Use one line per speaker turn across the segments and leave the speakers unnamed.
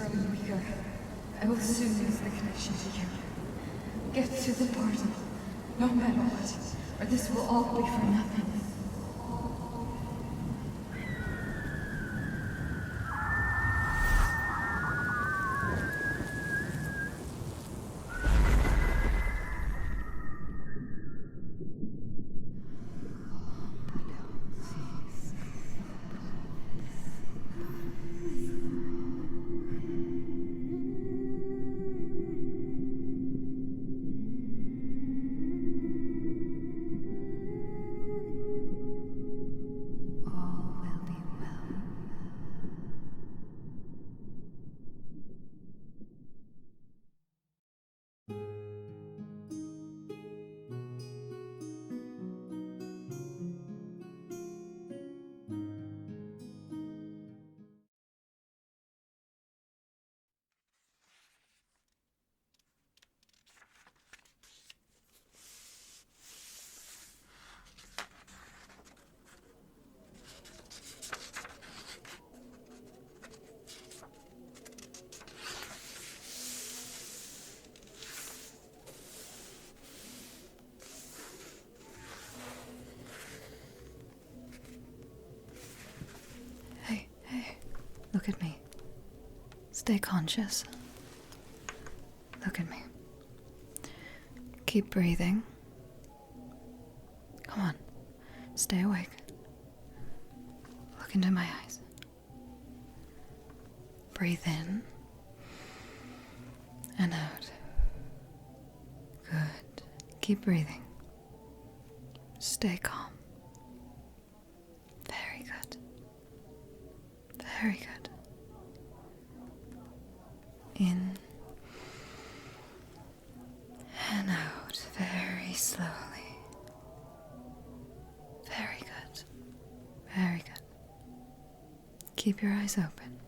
growing weaker. I will soon lose the connection to you. Get to the portal, no matter what, or this will all be for nothing.
Look at me. Stay conscious. Look at me. Keep breathing. Come on. Stay awake. Look into my eyes. Breathe in and out. Good. Keep breathing. Stay calm. Very good. Very good. In and out very slowly. Very good. Very good. Keep your eyes open.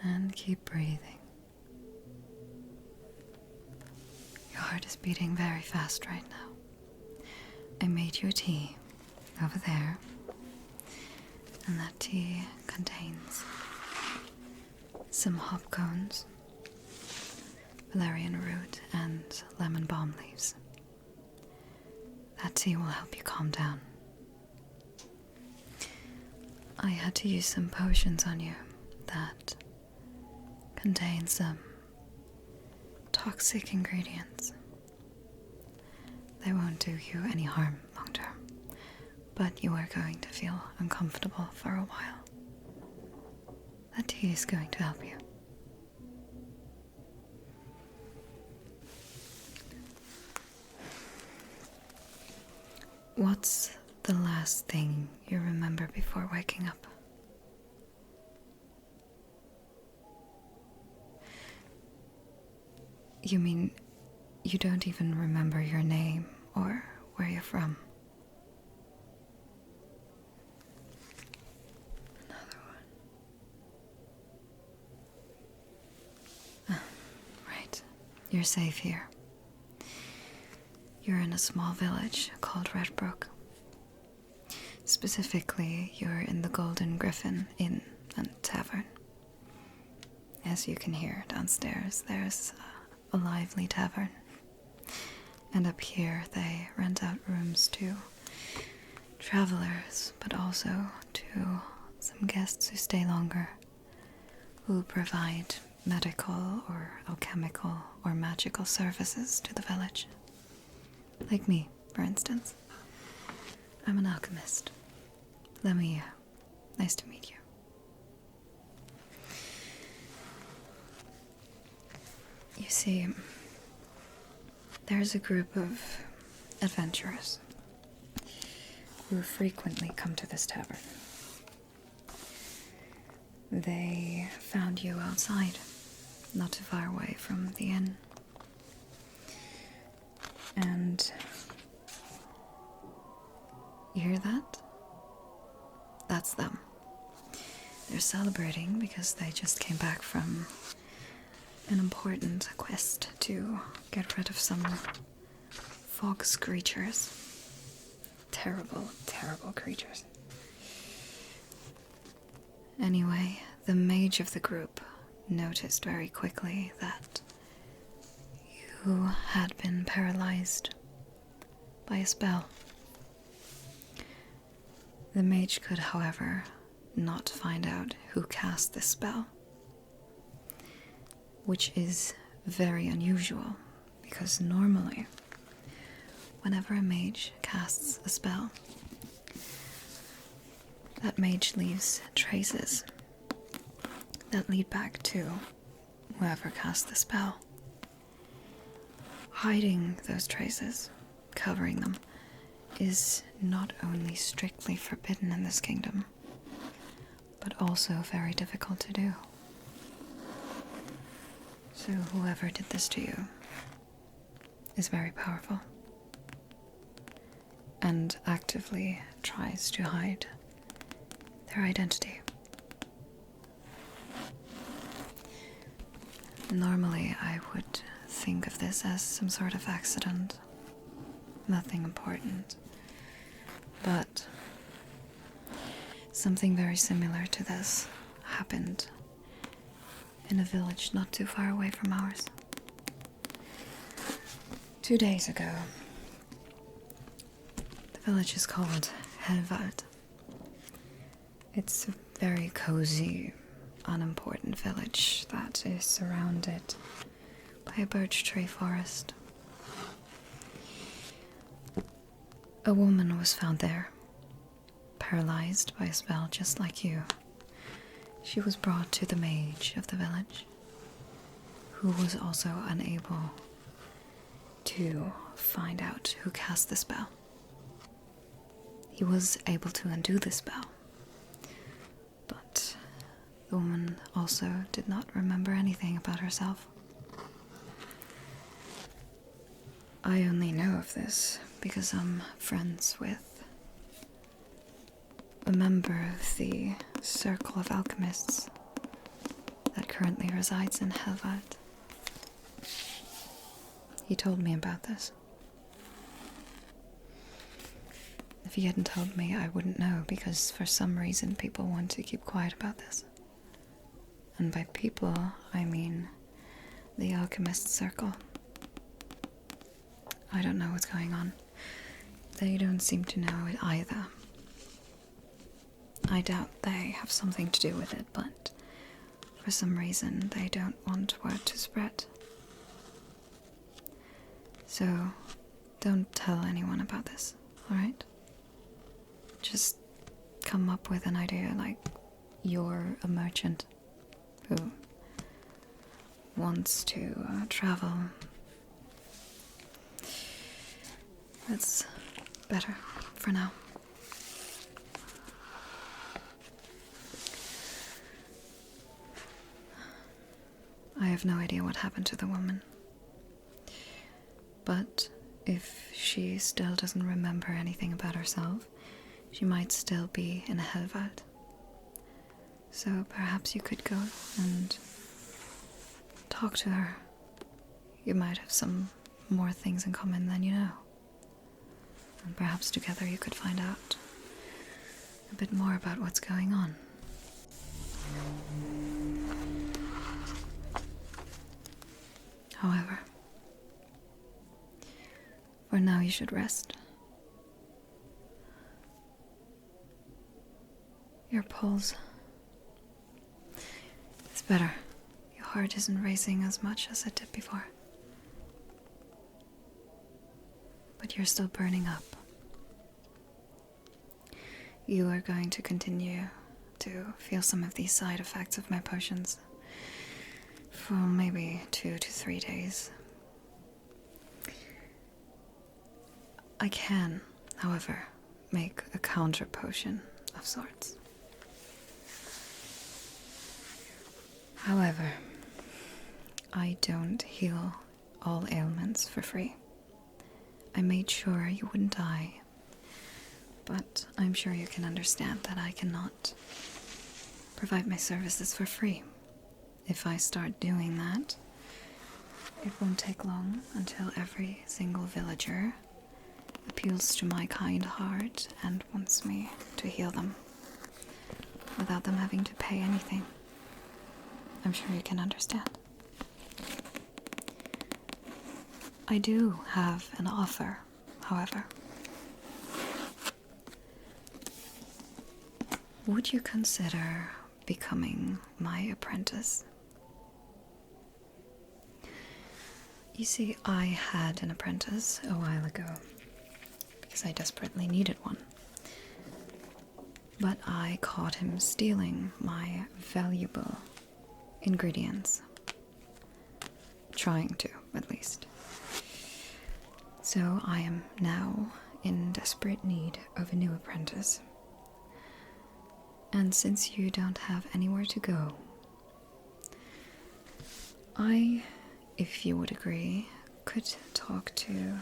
And keep breathing. Your heart is beating very fast right now. I made you a tea over there. And that tea contains some hop cones, valerian root, and lemon balm leaves. That tea will help you calm down. I had to use some potions on you that contain some toxic ingredients. They won't do you any harm long term. But you are going to feel uncomfortable for a while. That tea is going to help you. What's the last thing you remember before waking up? You mean you don't even remember your name or where you're from? You're safe here. You're in a small village called Redbrook. Specifically, you're in the Golden Griffin Inn and Tavern. As you can hear downstairs, there's a lively tavern. And up here, they rent out rooms to travelers, but also to some guests who stay longer, who provide medical or alchemical or magical services to the village. Like me, for instance. I'm an alchemist. Nice to meet you. You see, there's a group of adventurers who frequently come to this tavern. They found you outside, not too far away from the inn. And you hear that? That's them. They're celebrating because they just came back from an important quest to get rid of some fog creatures. Terrible, terrible creatures. Anyway, the mage of the group noticed very quickly that you had been paralyzed by a spell. The mage could, however, not find out who cast this spell, which is very unusual because normally, whenever a mage casts a spell, that mage leaves traces that lead back to whoever cast the spell. Hiding those traces, covering them, is not only strictly forbidden in this kingdom, but also very difficult to do. So whoever did this to you is very powerful and actively tries to hide their identity. Normally, I would think of this as some sort of accident, nothing important, but something very similar to this happened in a village not too far away from ours. 2 days ago. The village is called Helvald. It's a very cozy, unimportant village that is surrounded by a birch tree forest. A woman was found there, paralyzed by a spell just like you. She was brought to the mage of the village, who was also unable to find out who cast the spell. He was able to undo the spell, but the woman also did not remember anything about herself. I only know of this because I'm friends with a member of the Circle of Alchemists that currently resides in Helvald. He told me about this. If he hadn't told me, I wouldn't know, because for some reason people want to keep quiet about this. And by people, I mean the Alchemist Circle. I don't know what's going on. They don't seem to know it either. I doubt they have something to do with it, but for some reason they don't want word to spread. So, don't tell anyone about this, alright? Just come up with an idea like you're a merchant who wants to travel. That's better for now. I have no idea what happened to the woman. But if she still doesn't remember anything about herself, she might still be in Helvald. So perhaps you could go and talk to her. You might have some more things in common than you know. And perhaps together you could find out a bit more about what's going on. However, for now you should rest. Your pulse is better. Your heart isn't racing as much as it did before. But you're still burning up. You are going to continue to feel some of these side effects of my potions for maybe 2 to 3 days. I can, however, make a counter potion of sorts. However, I don't heal all ailments for free. I made sure you wouldn't die, but I'm sure you can understand that I cannot provide my services for free. If I start doing that, it won't take long until every single villager appeals to my kind heart and wants me to heal them. without them having to pay anything. I'm sure you can understand. I do have an offer, however. Would you consider becoming my apprentice? You see, I had an apprentice a while ago because I desperately needed one. But I caught him stealing my valuable ingredients. Trying to, at least. So I am now in desperate need of a new apprentice. And since you don't have anywhere to go, I, if you would agree, could talk to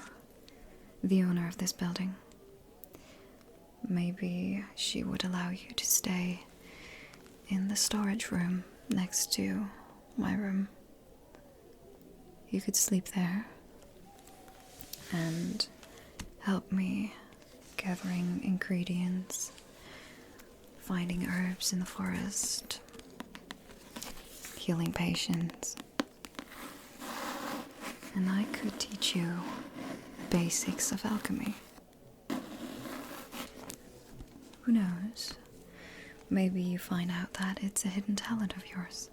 the owner of this building. Maybe she would allow you to stay in the storage room next to my room. You could sleep there and help me gathering ingredients, finding herbs in the forest, healing patients. And I could teach you basics of alchemy. Who knows? Maybe you find out that it's a hidden talent of yours.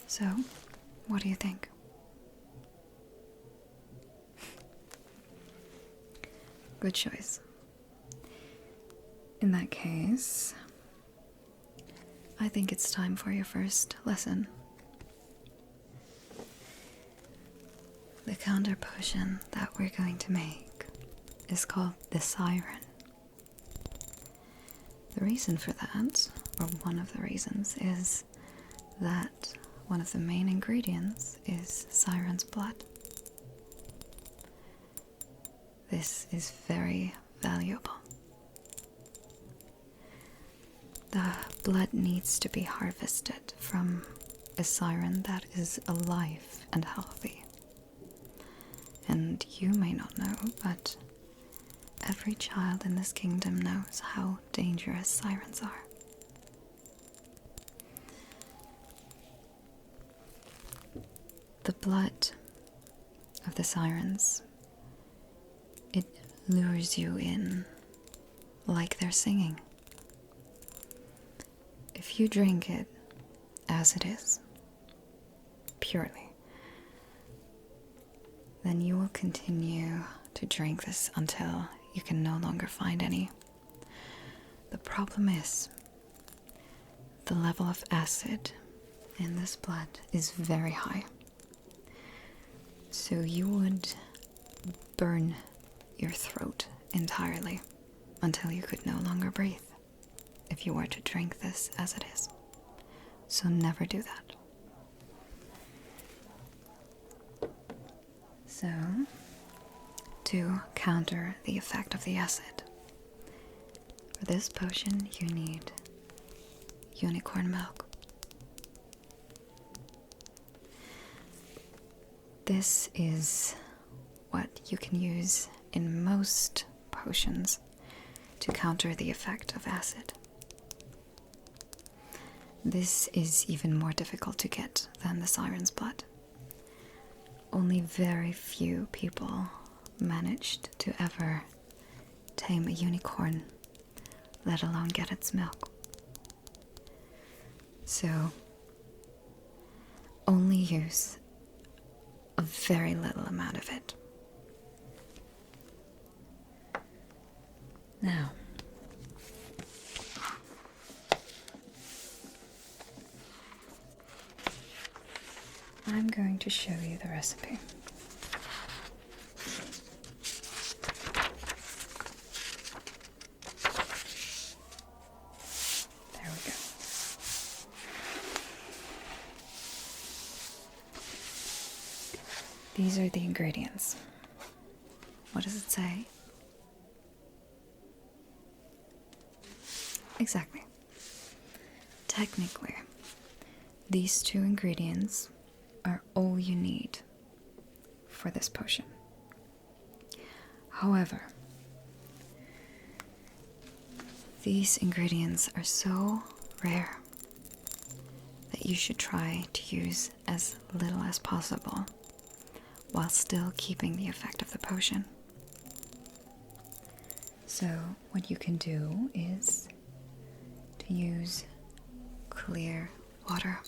So, what do you think? Good choice. In that case, I think it's time for your first lesson. The counter potion that we're going to make is called the Siren. The reason for that, or one of the reasons, is that one of the main ingredients is Siren's blood. This is very valuable. The blood needs to be harvested from a siren that is alive and healthy. And you may not know, but every child in this kingdom knows how dangerous sirens are. The blood of the sirens, it lures you in like they're singing. If you drink it as it is, purely, then you will continue to drink this until you can no longer find any. The problem is, the level of acid in this blood is very high. So you would burn your throat entirely until you could no longer breathe if you were to drink this as it is. So never do that. So, to counter the effect of the acid, for this potion you need unicorn milk. This is what you can use in most potions to counter the effect of acid. This is even more difficult to get than the siren's blood. Only very few people managed to ever tame a unicorn, let alone get its milk. So, only use a very little amount of it. Now, I'm going to show you the recipe. There we go. These are the ingredients. What does it say? Exactly. Technically, these two ingredients are all you need for this potion. However, These ingredients are so rare that you should try to use as little as possible while still keeping the effect of the potion. So what you can do is to use clear water,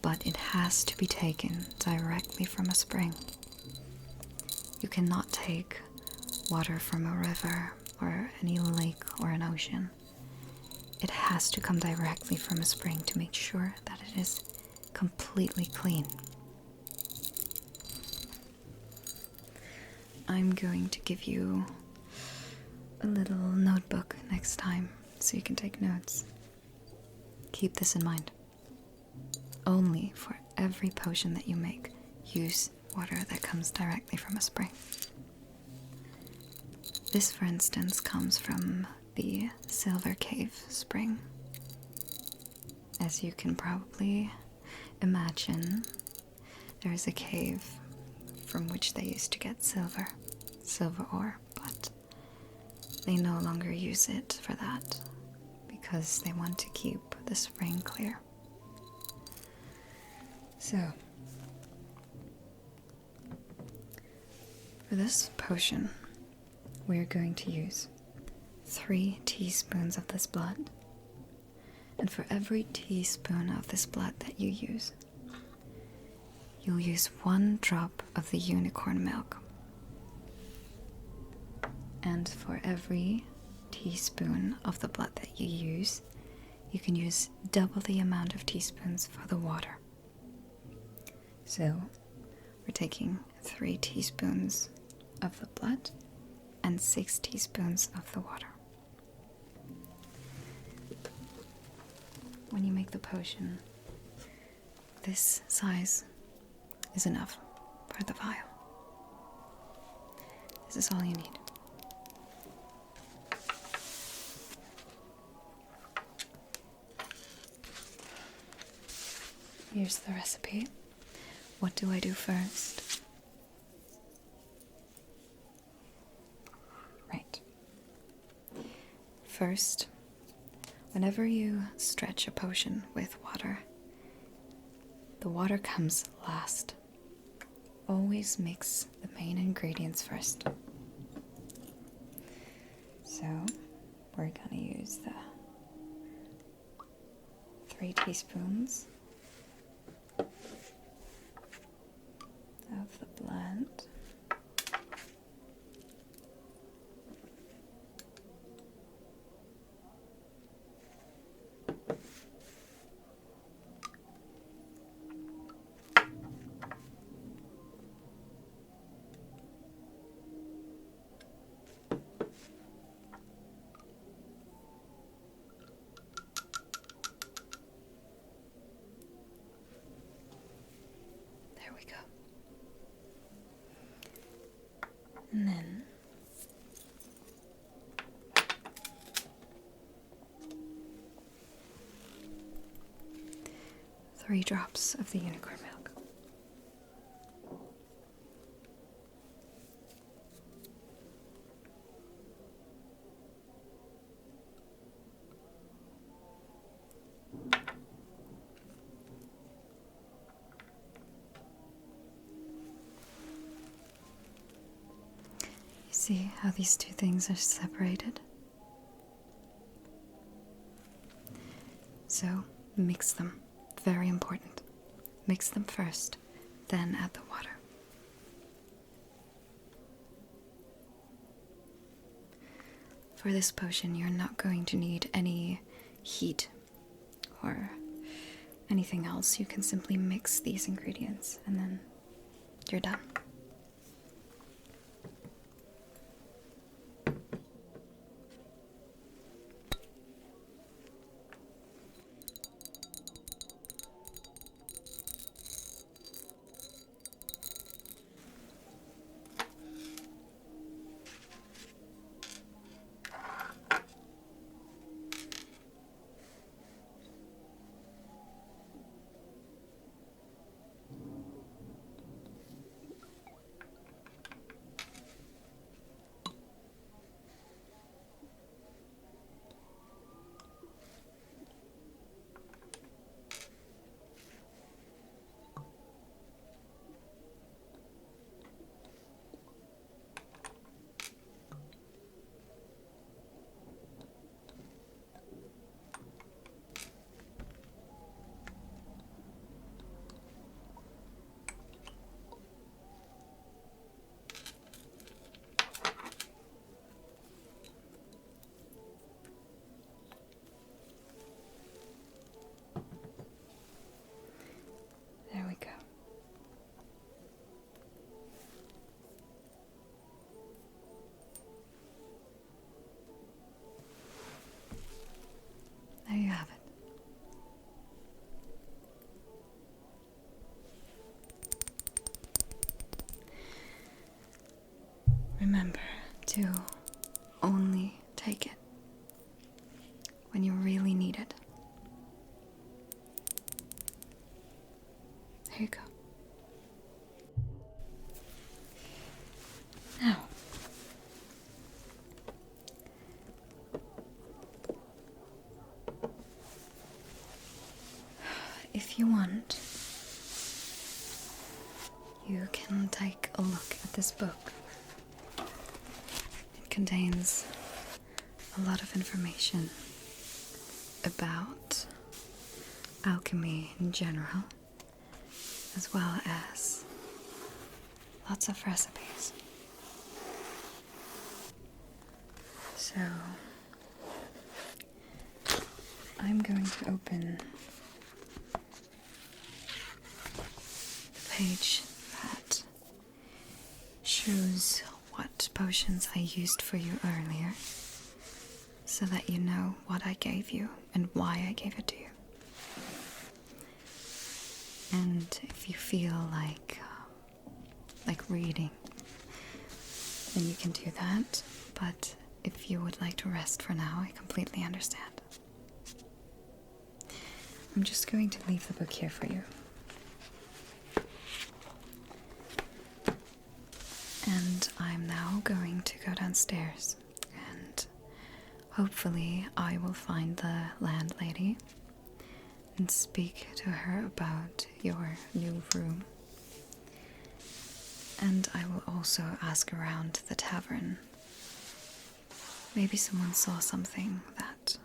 but it has to be taken directly from a spring. You cannot take water from a river or any lake or an ocean. It has to come directly from a spring to make sure that it is completely clean. I'm going to give you a little notebook next time so you can take notes. Keep this in mind. Only for every potion that you make, use water that comes directly from a spring. This, for instance, comes from the Silver Cave spring. As you can probably imagine, there is a cave from which they used to get silver ore, but they no longer use it for that because they want to keep the spring clear. So, for this potion, we're going to use 3 teaspoons of this blood. And for every teaspoon of this blood that you use, you'll use 1 drop of the unicorn milk. And for every teaspoon of the blood that you use, you can use double the amount of teaspoons for the water. So, we're taking 3 teaspoons of the blood and 6 teaspoons of the water. When you make the potion, this size is enough for the vial. This is all you need. Here's the recipe. What do I do first? Right. First, whenever you stretch a potion with water, the water comes last. Always mix the main ingredients first. So, we're gonna use the 3 teaspoons of the blood. There we go. And then three drops of the unicorn milk. See how these two things are separated? So, mix them. Very important. Mix them first, then add the water. For this potion, you're not going to need any heat or anything else. You can simply mix these ingredients and then you're done. Remember to only take it when you really need it. There you go. Now, if you want, you can take a look at this book. It contains a lot of information about alchemy in general, as well as lots of recipes. So, I'm going to open the page that shows what potions I used for you earlier, so that you know what I gave you and why I gave it to you. And if you feel like reading, then you can do that. But if you would like to rest for now, I completely understand. I'm just going to leave the book here for you. And I'm now going to go downstairs, and hopefully I will find the landlady and speak to her about your new room. And I will also ask around the tavern. Maybe someone saw something that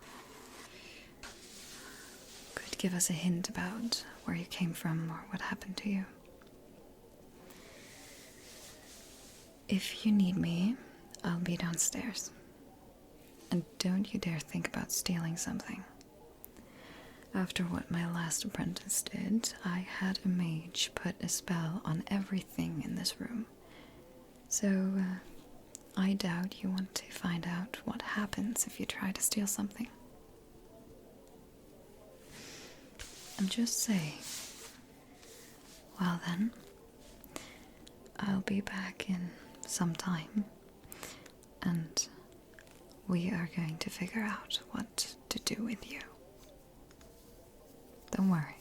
could give us a hint about where you came from or what happened to you. If you need me, I'll be downstairs. And don't you dare think about stealing something. After what my last apprentice did, I had a mage put a spell on everything in this room. So, I doubt you want to find out what happens if you try to steal something. I'm just saying. Well then, I'll be back in some time, and we are going to figure out what to do with you. Don't worry.